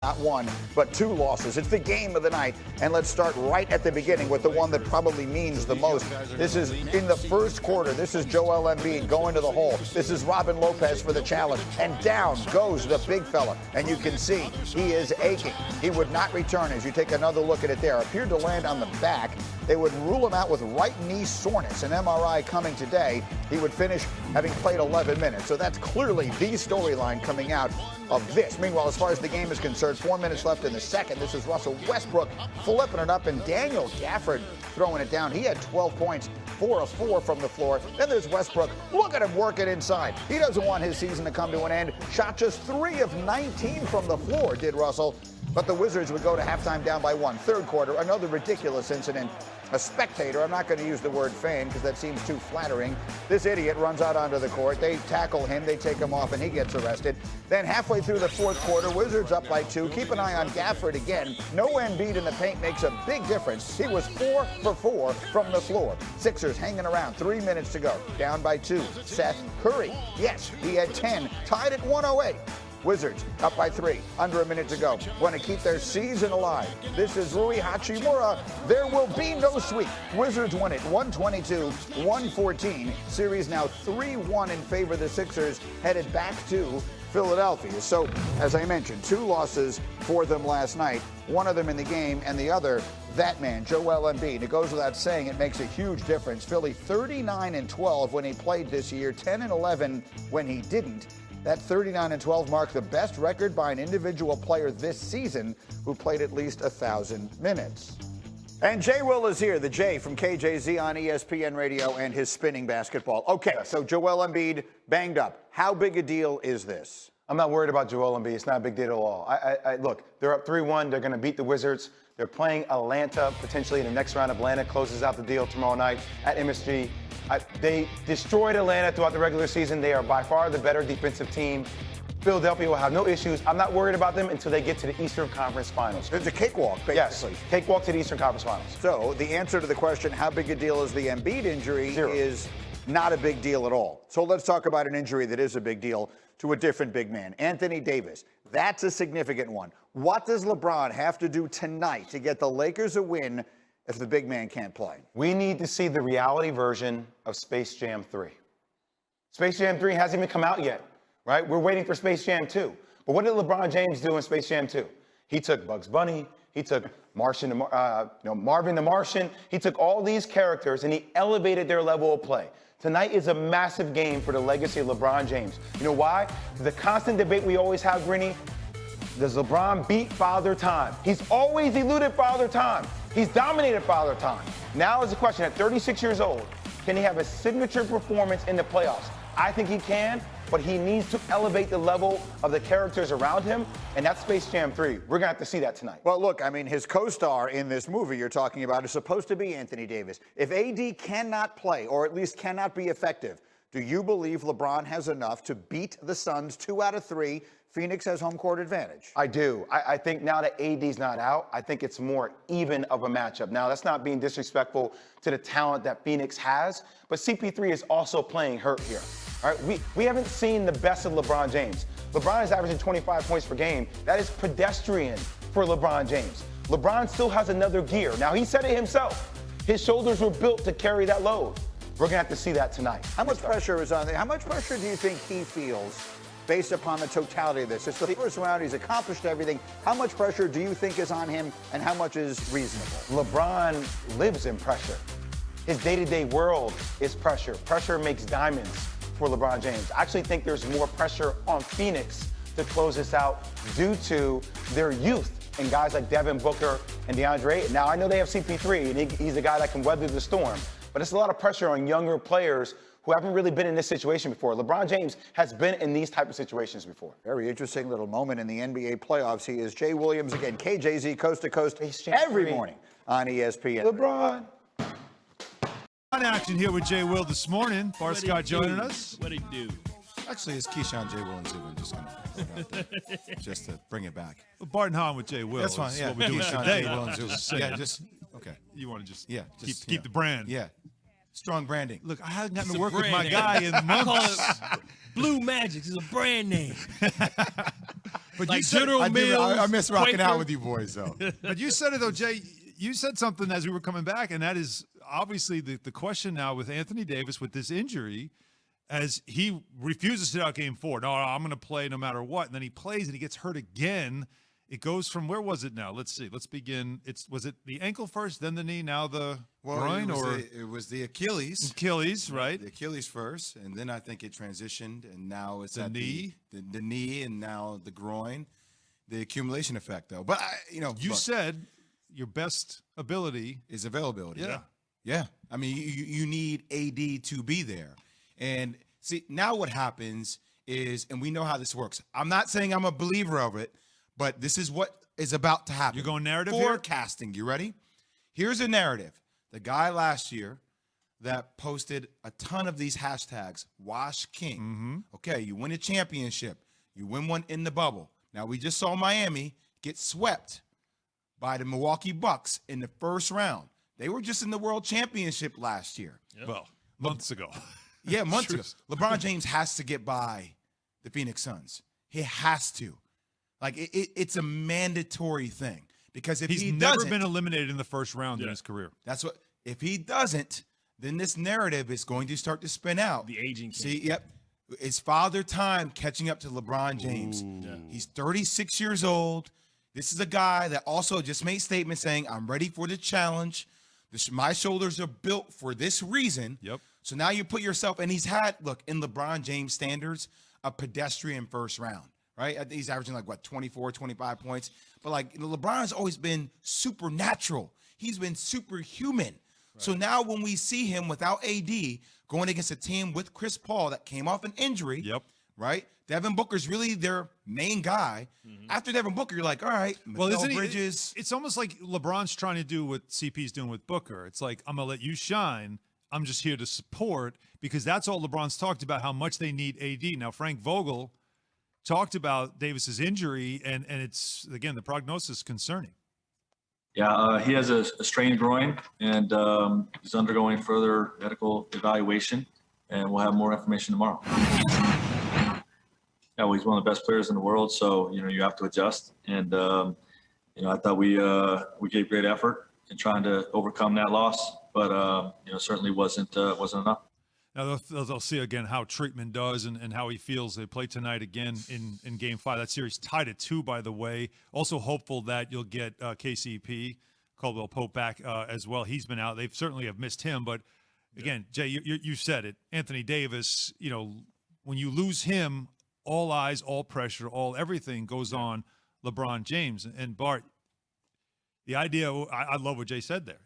not one, but two losses. It's the game of the night, and let's start right at the beginning with the one that probably means the most. This is in the first quarter. This is Joel Embiid going to the hole. This is Robin Lopez for the challenge, and down goes the big fella, and you can see he is aching. He would not return as you take another look at it there. Appeared to land on the back. They would rule him out with right knee soreness. An MRI coming today. He would finish having played 11 minutes. So that's clearly the storyline coming out of this. Meanwhile, as far as the game is concerned, 4 minutes left in the second. This is Russell Westbrook flipping it up, and Daniel Gafford throwing it down. He had 12 points, 4 of 4 from the floor. Then there's Westbrook. Look at him working inside. He doesn't want his season to come to an end. Shot just 3 of 19 from the floor, did Russell. But the Wizards would go to halftime down by 1. Third quarter, another ridiculous incident. A spectator, I'm not going to use the word fan because that seems too flattering. This idiot runs out onto the court. They tackle him, they take him off, and he gets arrested. Then halfway through the fourth quarter, Wizards up by 2. Keep an eye on Gafford again. No Embiid in the paint makes a big difference. He was 4 for 4 from the floor. Sixers hanging around, 3 minutes to go. Down by 2. Seth Curry. Yes, he had 10. Tied at 108. Wizards up by 3, under a minute to go. Want to keep their season alive. This is Rui Hachimura. There will be no sweep. Wizards win it 122-114. Series now 3-1 in favor of the Sixers, headed back to Philadelphia. So, as I mentioned, 2 losses for them last night. One of them in the game, and the other, that man, Joel Embiid. It goes without saying, it makes a huge difference. Philly 39-12 when he played this year, 10-11 when he didn't. That 39-12 marked the best record by an individual player this season who played at least 1,000 minutes. And Jay Will is here, the Jay from KJZ on ESPN Radio and his spinning basketball. Okay, so Joel Embiid banged up. How big a deal is this? I'm not worried about Joel Embiid. It's not a big deal at all. Look, they're up 3-1. They're going to beat the Wizards. They're playing Atlanta potentially in the next round. Atlanta closes out the deal tomorrow night at MSG. They destroyed Atlanta throughout the regular season. They are by far the better defensive team. Philadelphia will have no issues. I'm not worried about them until they get to the Eastern Conference Finals. It's a cakewalk, basically. Yes, cakewalk to the Eastern Conference Finals. So the answer to the question, how big a deal is the Embiid injury, 0. is not a big deal at all. So let's talk about an injury that is a big deal to a different big man, Anthony Davis. That's a significant one. What does LeBron have to do tonight to get the Lakers a win if the big man can't play? We need to see the reality version of Space Jam 3. Space Jam 3 hasn't even come out yet, right? We're waiting for Space Jam 2. But what did LeBron James do in Space Jam 2? He took Bugs Bunny, he took Marvin the Martian, he took all these characters and he elevated their level of play. Tonight is a massive game for the legacy of LeBron James. You know why? The constant debate we always have, Greeny, does LeBron beat Father Time? He's always eluded Father Time. He's dominated Father Time. Now is the question, at 36 years old, can he have a signature performance in the playoffs? I think he can, but he needs to elevate the level of the characters around him, and that's Space Jam 3. We're going to have to see that tonight. Well, look, I mean, his co-star in this movie you're talking about is supposed to be Anthony Davis. If AD cannot play, or at least cannot be effective, do you believe LeBron has enough to beat the Suns 2 out of 3? Phoenix has home court advantage. I do. I think now that AD's not out, I think it's more even of a matchup. Now, that's not being disrespectful to the talent that Phoenix has, but CP3 is also playing hurt here. All right, we haven't seen the best of LeBron James. LeBron is averaging 25 points per game. That is pedestrian for LeBron James. LeBron still has another gear. Now, he said it himself. His shoulders were built to carry that load. We're going to have to see that tonight. How much pressure is on there? How much pressure do you think he feels based upon the totality of this? It's the first round. He's accomplished everything. How much pressure do you think is on him, and how much is reasonable? LeBron lives in pressure. His day-to-day world is pressure. Pressure makes diamonds for LeBron James. I actually think there's more pressure on Phoenix to close this out due to their youth and guys like Devin Booker and DeAndre Ayton. Now, I know they have CP3, and he's a guy that can weather the storm, but it's a lot of pressure on younger players who haven't really been in this situation before. LeBron James has been in these type of situations before. Very interesting little moment in the NBA playoffs. He is Jay Williams again, KJZ, coast to coast, every morning on ESPN. LeBron. On action here with Jay Will this morning. Bart Scott joining us. What'd he do? Actually, it's Keyshawn J. Will and Zubin. Just to bring it back. Bart and Hahn with Jay Will. That's fine. Is Yeah, what we're doing Keyshawn today. J. Will and Zubin. Yeah, just okay. You want to just, Just keep the brand. Yeah, strong branding. Look, I haven't gotten It's to a work with brand my name. guy in I call months. it Blue Magic. It's a brand name. But like you said, General Mills. I miss rocking Quaker. out with you boys, though. but you said it though, Jay. You said something as we were coming back, and that is obviously the question now with Anthony Davis with this injury, as he refuses to sit out Game 4. No, I'm going to play no matter what, and then he plays and he gets hurt again. It goes from where was it now? Let's see. Let's begin. Was it the ankle first, then the knee, now the groin, it was the Achilles. Achilles, right? The Achilles first, and then I think it transitioned, and now it's The at knee? the knee, and now the groin. The accumulation effect, though. But You look, said your best ability. is availability. Yeah. Yeah. I mean, you need AD to be there. And see, now what happens is, and we know how this works. I'm not saying I'm a believer of it, but this is what is about to happen. You're going narrative here? Forecasting. You ready? Here's a narrative. The guy last year that posted a ton of these hashtags, Wash King. Mm-hmm. Okay, you win a championship. You win one in the bubble. Now, we just saw Miami get swept by the Milwaukee Bucks in the first round. They were just in the World Championship last year. Well, months ago. Yeah, months ago. LeBron James has to get by the Phoenix Suns. He has to. Like, it's a mandatory thing. Because if He's he never doesn't, been eliminated in the first round in his career. that's what. If he doesn't, then this narrative is going to start to spin out. The aging king. See, yep. It's father time catching up to LeBron James. He's 36 years old. This is a guy that also just made statements saying, I'm ready for the challenge. My shoulders are built for this reason. Yep. So now you put yourself, and he's had, look, in LeBron James standards, a pedestrian first round, right? I think he's averaging like, 24, 25 points. But like, LeBron's always been supernatural. He's been superhuman. So now when we see him without AD going against a team with Chris Paul that came off an injury, Yep. right? Devin Booker's really their main guy. After Devin Booker, you're like, all right, Well, Mikal isn't Bridges. It's almost like LeBron's trying to do what CP's doing with Booker. It's like, I'm going to let you shine. I'm just here to support, because that's all LeBron's talked about, how much they need AD. Now, Frank Vogel talked about Davis's injury, and it's, again, the prognosis is concerning. Yeah, he has a strained groin, and he's undergoing further medical evaluation, and we'll have more information tomorrow. Yeah, well, he's one of the best players in the world, so you have to adjust. And I thought we gave great effort in trying to overcome that loss, but certainly wasn't enough. Now, they'll see again how treatment does and how he feels. They play tonight again in Game 5. That series tied at 2, by the way. Also hopeful that you'll get KCP, Caldwell Pope, back as well. He's been out. They certainly have missed him. But, again, Jay, you said it. Anthony Davis, when you lose him, all eyes, all pressure, everything goes on LeBron James. And, Bart, the idea, I love what Jay said there.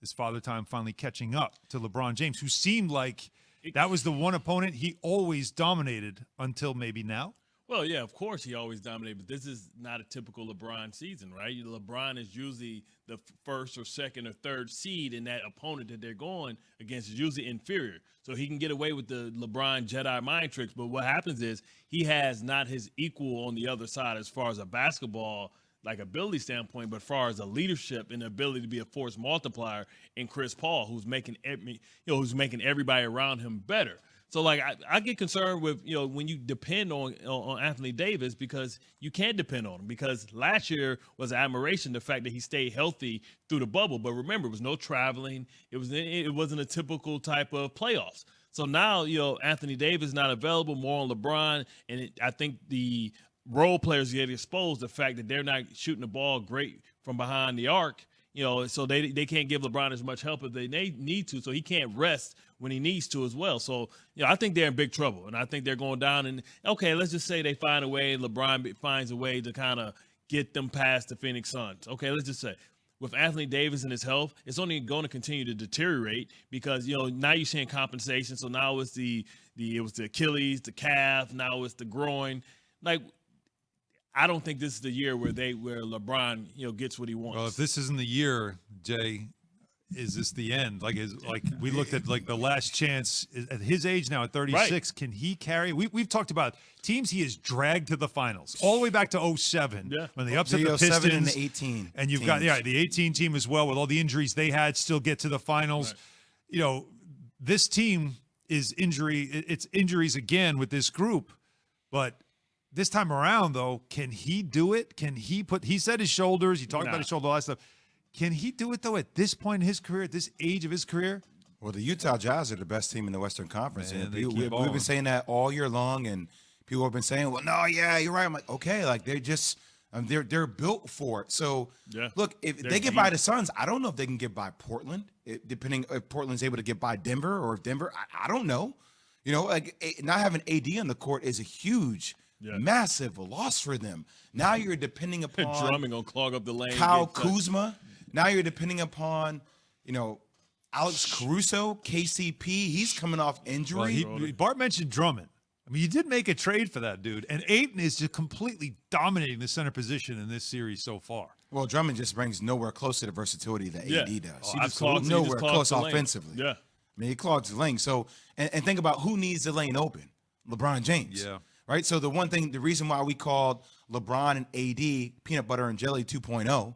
His father time finally catching up to LeBron James, who seemed like that was the one opponent he always dominated until maybe now. Well, yeah, of course he always dominated, but this is not a typical LeBron season, right? LeBron is usually the first or second or third seed, and that opponent that they're going against is usually inferior. So he can get away with the LeBron Jedi mind tricks, but what happens is he has not his equal on the other side as far as a basketball ability standpoint, but as far as a leadership and the ability to be a force multiplier in Chris Paul, who's making everybody around him better. So I get concerned with when you depend on Anthony Davis, because you can't depend on him, because last year was admiration, the fact that he stayed healthy through the bubble. But remember, it was no traveling. It wasn't a typical type of playoffs. So now Anthony Davis not available, more on LeBron, and I think the role players get exposed the fact that they're not shooting the ball great from behind the arc, so they can't give LeBron as much help as they need to, so he can't rest when he needs to as well. So, I think they're in big trouble, and I think they're going down. And, okay, let's just say they find a way, LeBron finds a way to kind of get them past the Phoenix Suns. Okay, let's just say. With Anthony Davis and his health, it's only going to continue to deteriorate because, now you're seeing compensation. So now it's it was the Achilles, the calf, now it's the groin. I don't think this is the year where LeBron, gets what he wants. Well, if this isn't the year, Jay, is this the end? We looked at the last chance at his age now at 36. Right. Can he carry? We've talked about teams he has dragged to the finals all the way back to 07 when they upset the Pistons and the 18. And you've got the 18 team as well with all the injuries they had, still get to the finals. Right. This team is injuries again with this group, but this time around, though, can he do it? Can he he said his shoulders, he talked about his shoulder, all that stuff. Can he do it, though, at this point in his career, at this age of his career? Well, the Utah Jazz are the best team in the Western Conference. Man, And they keep we've balling. been saying that all year long, and people have been saying, well, no, yeah, you're right. I'm like, okay, like they're just they're built for it. So Yeah. look, if They're they get deep. by the Suns, I don't know if they can get by Portland, depending if Portland's able to get by Denver, or if Denver, I don't know. You know, like not having AD on the court is a huge, massive loss for them. Now you're depending upon Drummond gonna clog up the lane. Kyle get touched. Kuzma. Now you're depending upon, Alex Caruso, KCP. He's coming off injury. Well, Bart mentioned Drummond. I mean, you did make a trade for that dude. And Ayton is just completely dominating the center position in this series so far. Well, Drummond just brings nowhere close to the versatility that Yeah. AD does. He just Nowhere clogs- he just clogs close the lane. offensively. Yeah. I mean, he clogs the lane. So, and think about who needs the lane open. LeBron James. Yeah. Right? So the reason why we called LeBron and AD peanut butter and jelly 2.0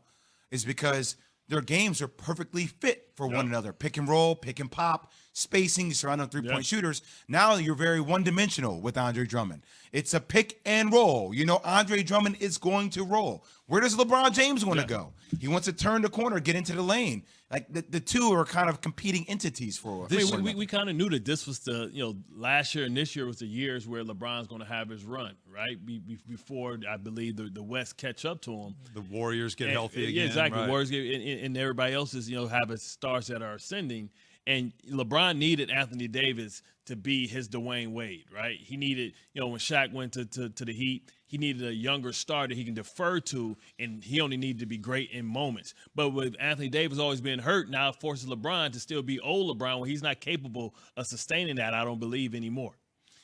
is because their games are perfectly fit for one another. Pick and roll, pick and pop, spacing, surrounding three-point shooters. Now you're very one-dimensional with Andre Drummond. It's a pick and roll. Andre Drummond is going to roll. Where does LeBron James want to go? He wants to turn the corner, get into the lane. Like the two are kind of competing entities for I mean, one we another. kind of knew that this was last year and this year was the years where LeBron's going to have his run, right? Before I believe the West catch up to him. The Warriors get healthy Yeah, again. exactly. Right. Warriors get, and everybody else is having stars that are ascending. And LeBron needed Anthony Davis to be his Dwayne Wade, right? He needed, when Shaq went to the Heat, he needed a younger star that he can defer to, and he only needed to be great in moments. But with Anthony Davis always being hurt, now it forces LeBron to still be old LeBron when he's not capable of sustaining that, I don't believe, anymore.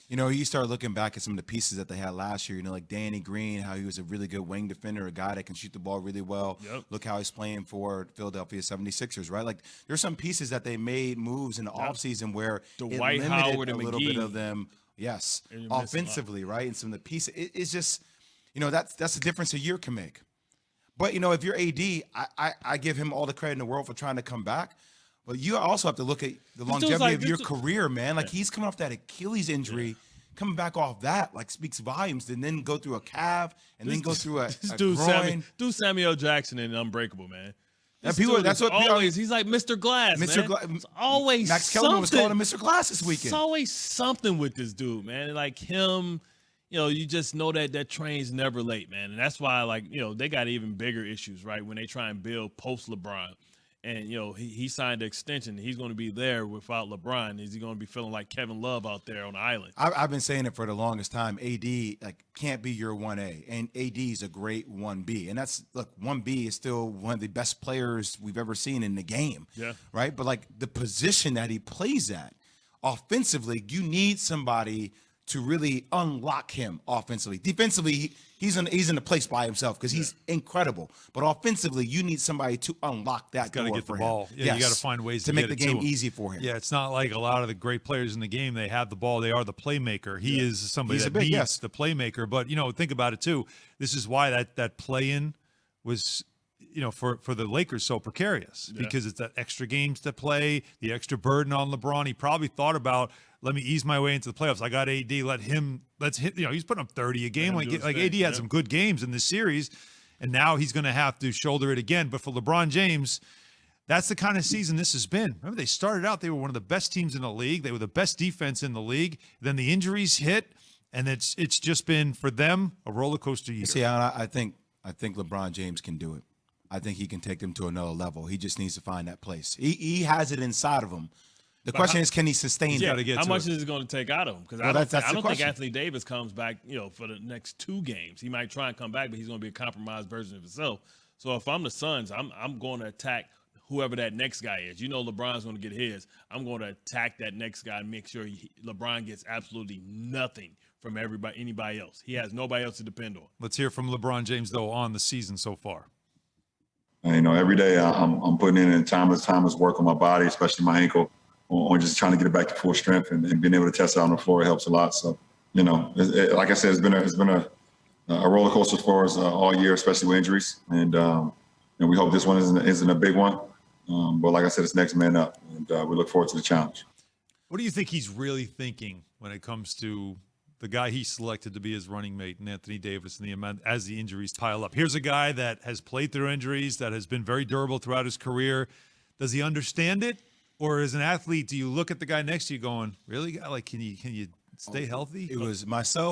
You start looking back at some of the pieces that they had last year, like Danny Green, how he was a really good wing defender, a guy that can shoot the ball really well. Yep. Look how he's playing for Philadelphia 76ers, right? Like there's some pieces that they made moves in the offseason where Dwight it limited Howard a and little bit McGee. of them, yes, And you miss a lot. offensively, right? And some of the pieces, it's just, that's the difference a year can make. But, if you're AD, I give him all the credit in the world for trying to come back. But you also have to look at the dude's longevity like- of your this- career, man. Like he's coming off that Achilles injury, coming back off that, like speaks volumes. And then go through a calf, and then go through a dude, groin. Samuel Jackson and Unbreakable, man. And This people- dude that's is what people- always. He's like Mr. Glass, Mr. man. Gla- It's always Max Kellerman was something. calling him Mr. Glass this It's weekend. always something with this dude, man. Like him, you just know that train's never late, man. And that's why, they got even bigger issues, right? When they try and build post LeBron. And, he signed an extension. He's going to be there without LeBron. Is he going to be feeling like Kevin Love out there on the island? I've been saying it for the longest time. AD can't be your 1A, and AD is a great 1B. And 1B is still one of the best players we've ever seen in the game. Yeah. Right. But the position that he plays at offensively, you need somebody to really unlock him offensively. Defensively, he's in a place by himself because he's incredible. But offensively, you need somebody to unlock that Got to door get the for ball. him. Yeah, you got to find ways to make get the it to game him. easy for him. Yeah, it's not like a lot of the great players in the game. They have the ball. They are the playmaker. He is somebody He's a that big needs yes. the playmaker. But think about it too. This is why that play-in was, for the Lakers so precarious because it's that extra games to play, the extra burden on LeBron. He probably thought about, let me ease my way into the playoffs. I got AD. Let's hit. He's putting up 30 a game. Let him do his Like thing, AD had yeah. some good games in this series, and now he's going to have to shoulder it again. But for LeBron James, that's the kind of season this has been. Remember, they started out, they were one of the best teams in the league. They were the best defense in the league. Then the injuries hit, and it's just been, for them, a roller coaster year. See, I think LeBron James can do it. I think he can take them to another level. He just needs to find that place. He has it inside of him. The question is, can he sustain Yeah, it? gotta get How to much it. is it going to take out of him? Because Well, that's I the don't think question. Anthony Davis comes back, for the next 2 games. He might try and come back, but he's going to be a compromised version of himself. So if I'm the Suns, I'm going to attack whoever that next guy is. LeBron's going to get his. I'm going to attack that next guy and make sure LeBron gets absolutely nothing from anybody else. He has nobody else to depend on. Let's hear from LeBron James, though, on the season so far. Every day I'm putting in timeless work on my body, especially my ankle, on just trying to get it back to full strength and being able to test it on the floor. It helps a lot. So, like I said, it's been a roller coaster for us all year, especially with injuries. And we hope this one isn't a big one. But like I said, it's next man up, and we look forward to the challenge. What do you think he's really thinking when it comes to the guy he selected to be his running mate, and Anthony Davis, and the amount as the injuries pile up. Here's a guy that has played through injuries, that has been very durable throughout his career. Does he understand it? Or as an athlete, do you look at the guy next to you going, really? Like, can you stay healthy? It was myself.